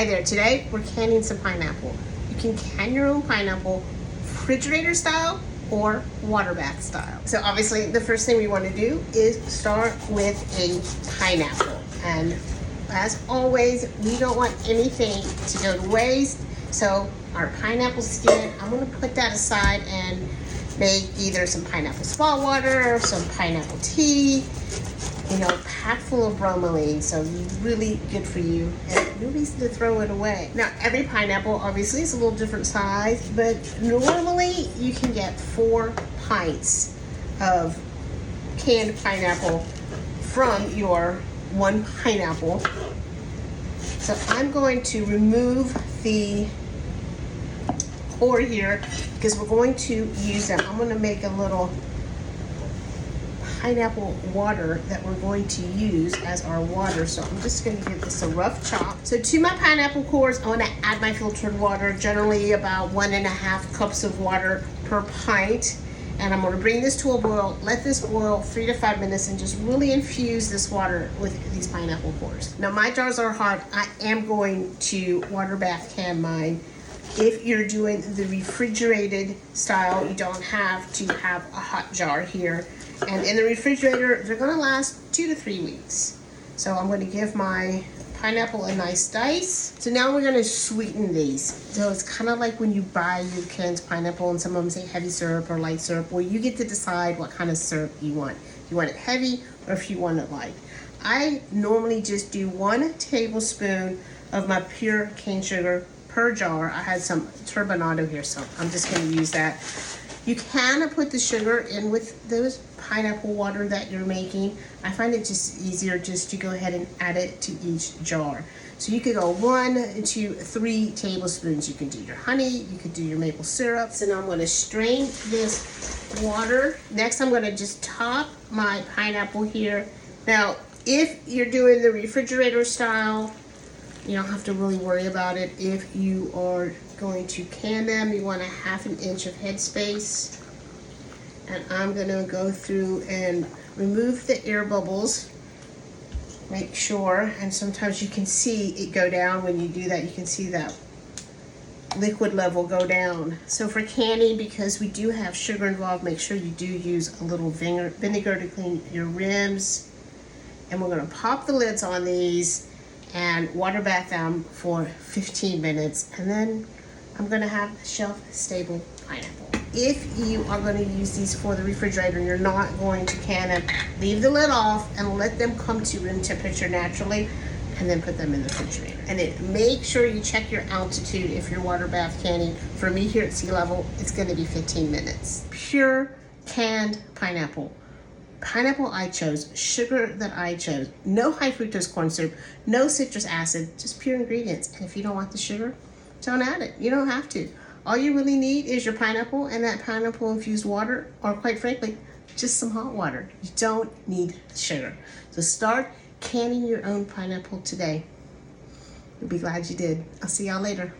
Hi there, today we're canning some pineapple. You can can your own pineapple refrigerator style or water bath style. So obviously the first thing we want to do is start with a pineapple. And as always, we don't want anything to go to waste. So our pineapple skin, I'm gonna put that aside and make either some pineapple spa water or some pineapple tea, packed full of bromelain, so really good for you and no reason to throw it away. Now every pineapple obviously is a little different size, but normally you can get 4 pints of canned pineapple from your 1 pineapple. So I'm going to remove the core here because we're going to use them. I'm going to make a little pineapple water that we're going to use as our water. So I'm just going to give this a rough chop. So to my pineapple cores, I want to add my filtered water, generally about 1.5 cups of water per pint. And I'm going to bring this to a boil, let this boil 3 to 5 minutes, and just really infuse this water with these pineapple cores. Now my jars are hot. I am going to water bath can mine. If you're doing the refrigerated style, you don't have to have a hot jar here. And in the refrigerator, they're gonna last 2 to 3 weeks. So I'm gonna give my pineapple a nice dice. So now we're gonna sweeten these. So it's kind of like when you buy your canned pineapple and some of them say heavy syrup or light syrup. Well, you get to decide what kind of syrup you want. If you want it heavy or if you want it light. I normally just do 1 tablespoon of my pure cane sugar per jar. I had some turbinado here, so I'm just gonna use that. You can put the sugar in with those pineapple water that you're making. I find it just easier just to go ahead and add it to each jar. So you could go 1 to 3 tablespoons. You can do your honey, you could do your maple syrup. So now I'm gonna strain this water. Next I'm gonna just top my pineapple here. Now, if you're doing the refrigerator style, you don't have to really worry about it. If you are going to can them, you want a 1/2 inch of headspace. And I'm gonna go through and remove the air bubbles. Make sure, and sometimes you can see it go down when you do that. You can see that liquid level go down. So for canning, because we do have sugar involved, make sure you do use a little vinegar to clean your rims. And we're gonna pop the lids on these and water bath them for 15 minutes. And then I'm gonna have shelf-stable pineapple. If you are gonna use these for the refrigerator and you're not going to can them, leave the lid off and let them come to room temperature naturally, and then put them in the refrigerator. And then make sure you check your altitude if you're water bath canning. For me here at sea level, it's gonna be 15 minutes. Pure canned pineapple. Pineapple I chose, sugar that I chose, no high fructose corn syrup, no citrus acid, just pure ingredients. And if you don't want the sugar, don't add it. You don't have to. All you really need is your pineapple and that pineapple infused water, or quite frankly, just some hot water. You don't need sugar. So start canning your own pineapple today. You'll be glad you did. I'll see y'all later.